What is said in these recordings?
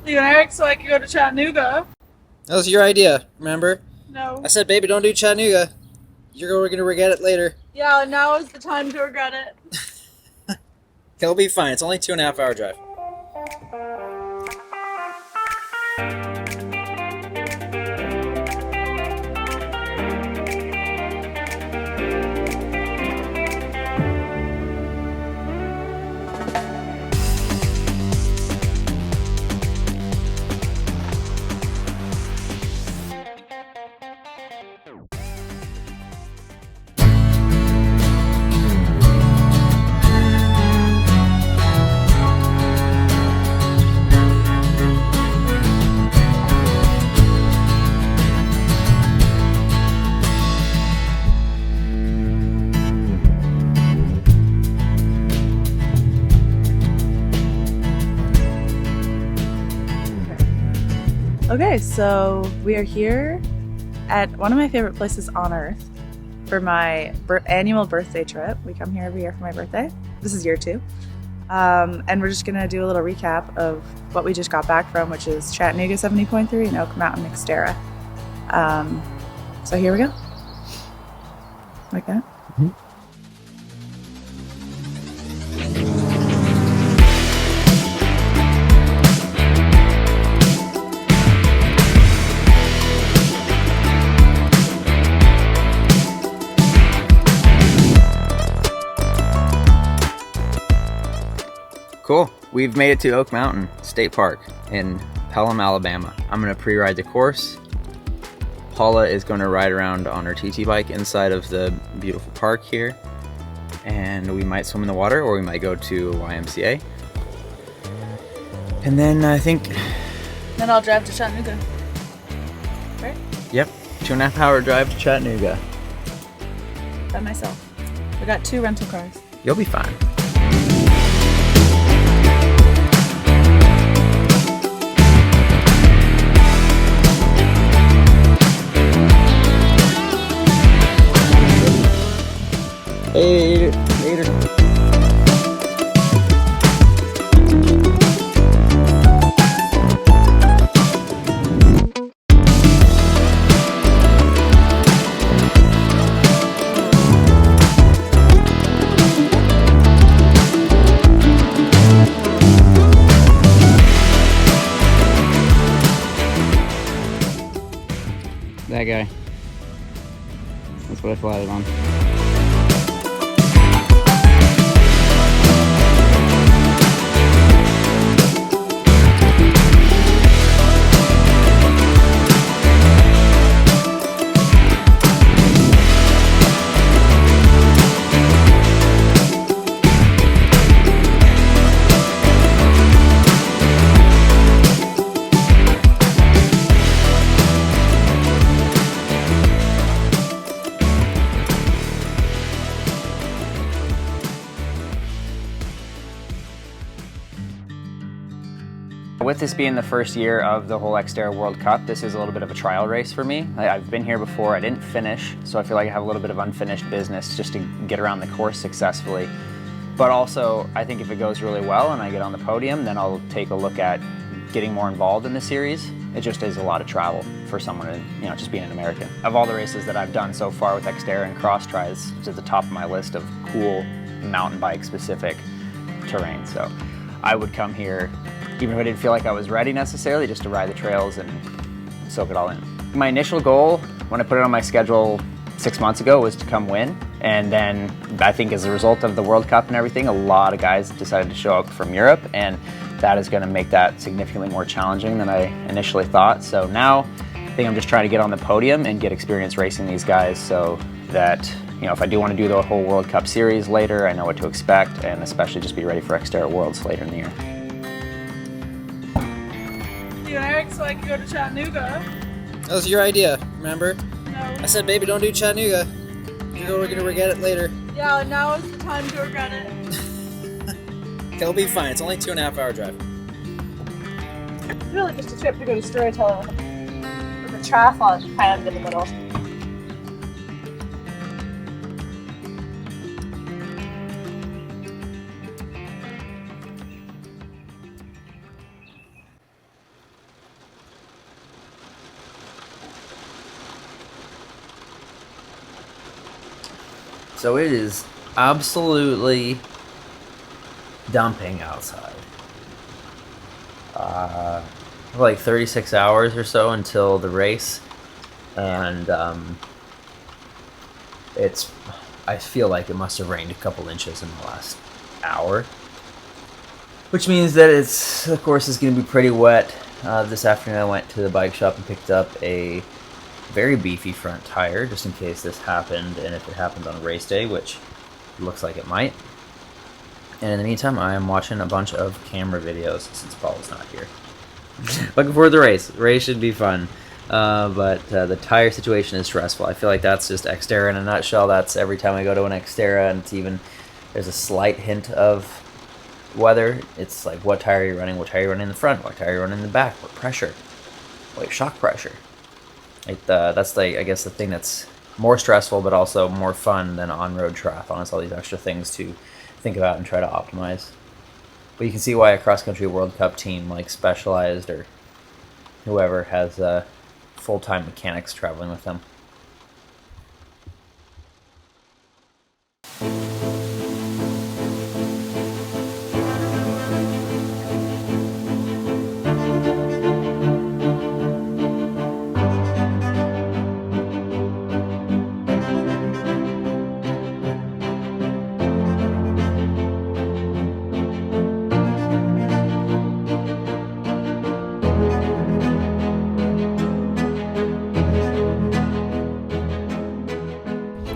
You and Eric, so I could go to Chattanooga. That was your idea, remember? No. I said, baby, don't do Chattanooga. You're going to regret it later. Yeah, now is the time to regret it. He'll be fine. It's only 2.5 hour drive. Okay, so we are here at one of my favorite places on earth for my annual birthday trip. We come here every year for my birthday. This is year 2. And we're just gonna do a little recap of what we just got back from, which is Chattanooga 70.3 and Oak Mountain Xterra. So here we go. Like that. Mm-hmm. Cool. We've made it to Oak Mountain State Park in Pelham, Alabama. I'm going to pre-ride the course. Paula is going to ride around on her TT bike inside of the beautiful park here. And we might swim in the water, or we might go to YMCA. And then I think... Then I'll drive to Chattanooga. Right? Yep. 2.5 hour drive to Chattanooga. By myself. I got 2 rental cars. You'll be fine. Hey, later. That guy. That's what I flatted on. With this being the first year of the whole Xterra World Cup, this is a little bit of a trial race for me. I've been here before, I didn't finish, so I feel like I have a little bit of unfinished business just to get around the course successfully. But also, I think if it goes really well and I get on the podium, then I'll take a look at getting more involved in the series. It just is a lot of travel for someone, just being an American. Of all the races that I've done so far with Xterra and cross tries, it's at the top of my list of cool mountain bike specific terrain. So I would come here even if I didn't feel like I was ready necessarily, just to ride the trails and soak it all in. My initial goal, when I put it on my schedule 6 months ago, was to come win. And then I think as a result of the World Cup and everything, a lot of guys decided to show up from Europe, and that is going to make that significantly more challenging than I initially thought. So now I think I'm just trying to get on the podium and get experience racing these guys so that, if I do want to do the whole World Cup series later, I know what to expect, and especially just be ready for Xterra Worlds later in the year. You and Eric, so I could go to Chattanooga. That was your idea, remember? No. I said, baby, don't do Chattanooga. You're going to regret it later. Yeah, now is the time to regret it. He'll be fine. It's only 2.5 hour drive. It's really just a trip to go to storytelling. With the triathlon kind of in the middle. So it is absolutely dumping outside. Like 36 hours or so until the race, and I feel like it must have rained a couple inches in the last hour, which means that the course is going to be pretty wet. This afternoon I went to the bike shop and picked up a very beefy front tire just in case this happened, and if it happened on a race day, which looks like it might. And in the meantime, I am watching a bunch of camera videos since Paula's not here. Looking forward to the race. The race should be fun. But the tire situation is stressful. I feel like that's just Xterra in a nutshell. That's every time I go to an Xterra, and there's a slight hint of weather. It's like, what tire are you running? What tire are you running in the front? What tire are you running in the back? What pressure? Like shock pressure. That's I guess the thing that's more stressful but also more fun than on-road triathlon. It's all these extra things to think about and try to optimize. But you can see why a cross-country World Cup team like Specialized or whoever has full-time mechanics traveling with them.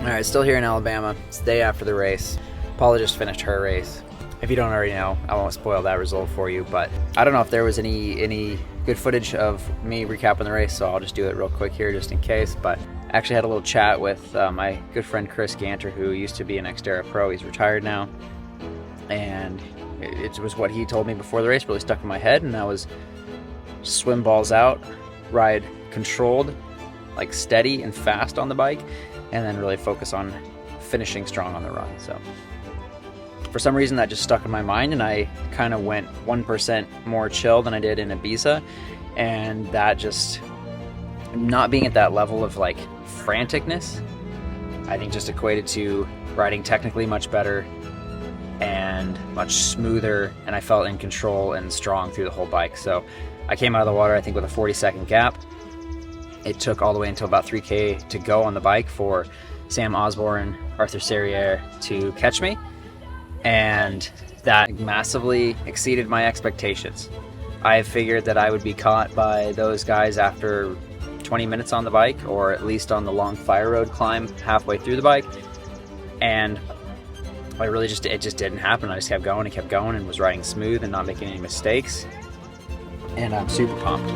Alright, still here in Alabama. It's the day after the race. Paula just finished her race. If you don't already know, I won't spoil that result for you, but I don't know if there was any good footage of me recapping the race, so I'll just do it real quick here just in case. But I actually had a little chat with my good friend Chris Ganter, who used to be an Xterra pro. He's retired now, and it was what he told me before the race really stuck in my head, and that was swim balls out, ride controlled, like steady and fast on the bike, and then really focus on finishing strong on the run. So for some reason that just stuck in my mind, and I kind of went 1% more chill than I did in Ibiza, and that just not being at that level of like franticness, I think just equated to riding technically much better and much smoother, and I felt in control and strong through the whole bike. So I came out of the water I think with a 40-second gap. It took all the way until about 3K to go on the bike for Sam Osborne, Arthur Serriere to catch me, and that massively exceeded my expectations. I figured that I would be caught by those guys after 20 minutes on the bike, or at least on the long fire road climb halfway through the bike, and it just didn't happen. I just kept going and was riding smooth and not making any mistakes, and I'm super pumped.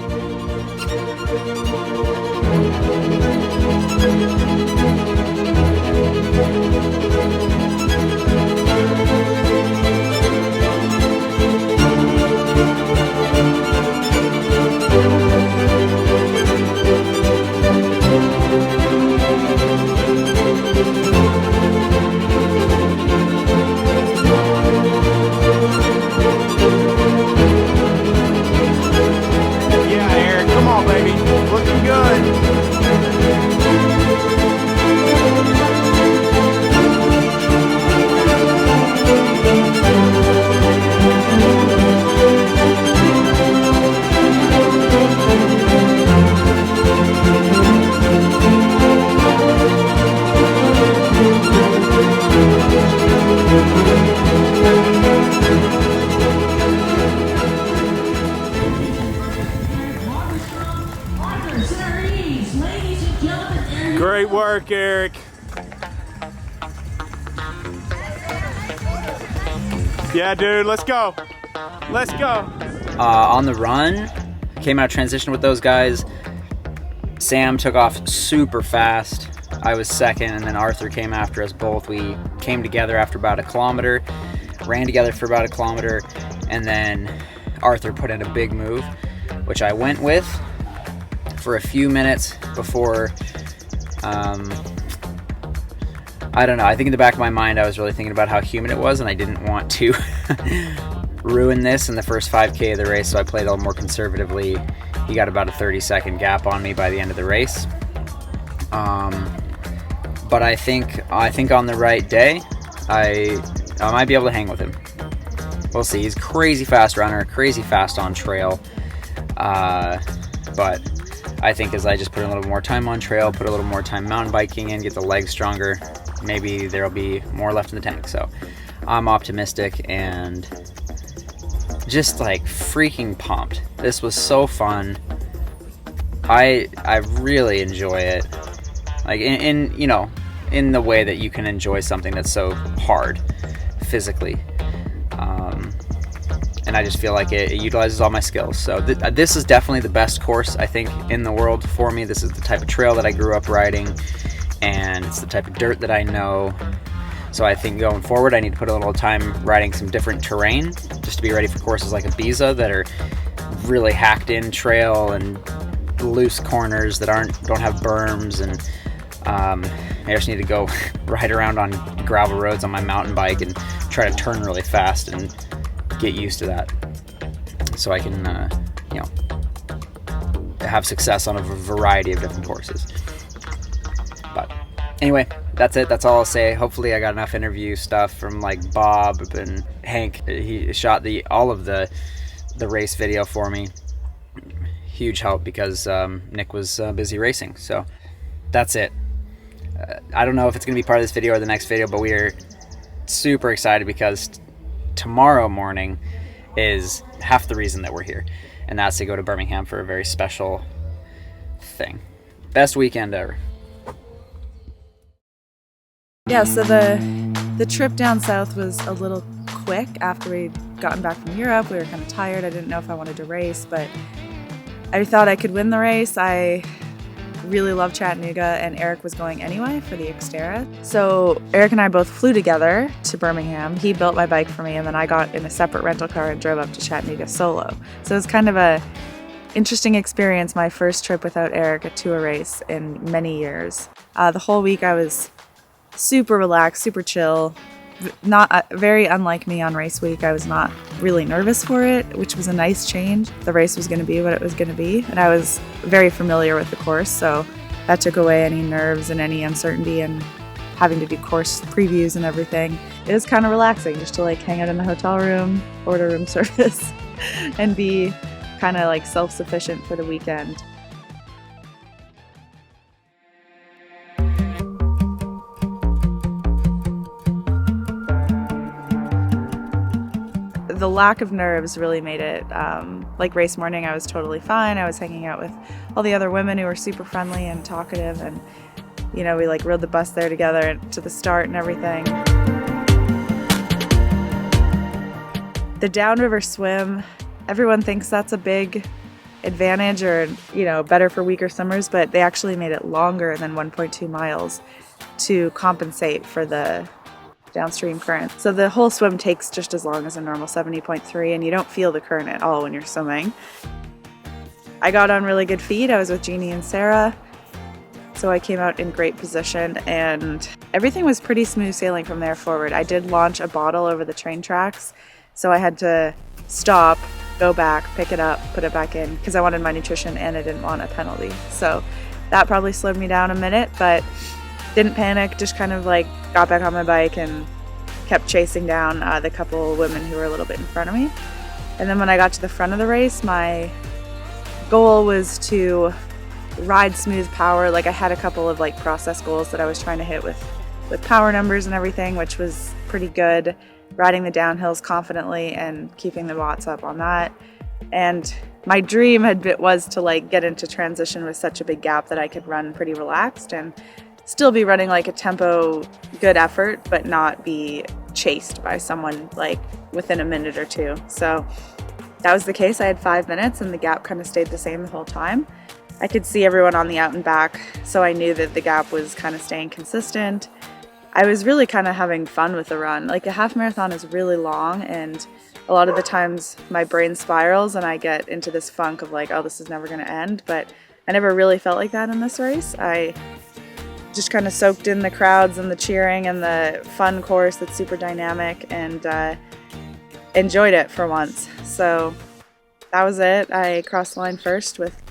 Great work, Eric. Yeah, dude, let's go. Let's go. On the run, came out transition with those guys. Sam took off super fast. I was second, and then Arthur came after us both. We came together after about a kilometer, ran together for about a kilometer, and then Arthur put in a big move, which I went with for a few minutes before, I don't know, I think in the back of my mind I was really thinking about how humid it was, and I didn't want to ruin this in the first 5K of the race, so I played a little more conservatively. He got about a 30-second gap on me by the end of the race. but I think on the right day, I might be able to hang with him. We'll see. He's a crazy fast runner, crazy fast on trail. But I think as I just put a little more time on trail, put a little more time mountain biking in, get the legs stronger, maybe there'll be more left in the tank. So I'm optimistic and just like freaking pumped. This was so fun. I really enjoy it. Like in the way that you can enjoy something that's so hard physically. And I just feel like it utilizes all my skills. So this is definitely the best course, I think, in the world for me. This is the type of trail that I grew up riding, and it's the type of dirt that I know. So I think going forward, I need to put a little time riding some different terrain just to be ready for courses like Ibiza that are really hacked in trail and loose corners that don't have berms, and I just need to go ride around on gravel roads on my mountain bike and try to turn really fast and get used to that, so I can have success on a variety of different courses. But anyway, that's it. That's all I'll say. Hopefully I got enough interview stuff from like Bob and Hank. He shot all of the race video for me. Huge help because Nick was busy racing. So that's it. I don't know if it's going to be part of this video or the next video, but we are super excited because tomorrow morning is half the reason that we're here, and that's to go to Birmingham for a very special thing. Best weekend ever. Yeah, so the trip down south was a little quick after we'd gotten back from Europe. We were kind of tired. I didn't know if I wanted to race, but I thought I could win the race. I really love Chattanooga, and Eric was going anyway for the Xterra. So Eric and I both flew together to Birmingham. He built my bike for me, and then I got in a separate rental car and drove up to Chattanooga solo. So it was kind of a interesting experience, my first trip without Eric to a race in many years. The whole week I was super relaxed, super chill. Not very unlike me on race week. I was not really nervous for it, which was a nice change. The race was going to be what it was going to be, and I was very familiar with the course, so that took away any nerves and any uncertainty and having to do course previews and everything. It was kind of relaxing just to like hang out in the hotel room, order room service, and be kind of like self-sufficient for the weekend. The lack of nerves really made it, like race morning, I was totally fine. I was hanging out with all the other women who were super friendly and talkative, and we like rode the bus there together to the start and everything. The downriver swim, everyone thinks that's a big advantage or, better for weaker swimmers, but they actually made it longer than 1.2 miles to compensate for the downstream current. So the whole swim takes just as long as a normal 70.3, and you don't feel the current at all when you're swimming. I got on really good feet. I was with Jeannie and Sarah, so I came out in great position, and everything was pretty smooth sailing from there forward. I did launch a bottle over the train tracks, so I had to stop, go back, pick it up, put it back in, because I wanted my nutrition and I didn't want a penalty. So that probably slowed me down a minute, but didn't panic, just kind of like got back on my bike and kept chasing down the couple women who were a little bit in front of me. And then when I got to the front of the race, my goal was to ride smooth power. Like I had a couple of like process goals that I was trying to hit with power numbers and everything, which was pretty good. Riding the downhills confidently and keeping the watts up on that. And my dream was to like get into transition with such a big gap that I could run pretty relaxed and still be running like a tempo good effort, but not be chased by someone like within a minute or two. So that was the case. I had 5 minutes and the gap kind of stayed the same the whole time. I could see everyone on the out and back, so I knew that the gap was kind of staying consistent. I was really kind of having fun with the run. Like a half marathon is really long, and a lot of the times my brain spirals and I get into this funk of like, oh, this is never going to end. But I never really felt like that in this race. I just kind of soaked in the crowds and the cheering and the fun course that's super dynamic, and enjoyed it for once. So that was it. I crossed the line first with,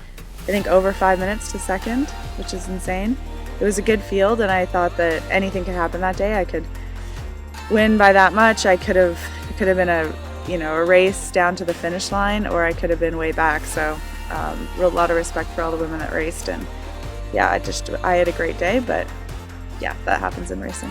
I think, over 5 minutes to second, which is insane. it was a good field, and I thought that anything could happen that day. I could win by that much. It could have been a race down to the finish line, or I could have been way back. So a lot of respect for all the women that raced, and yeah, I had a great day, but yeah, that happens in racing.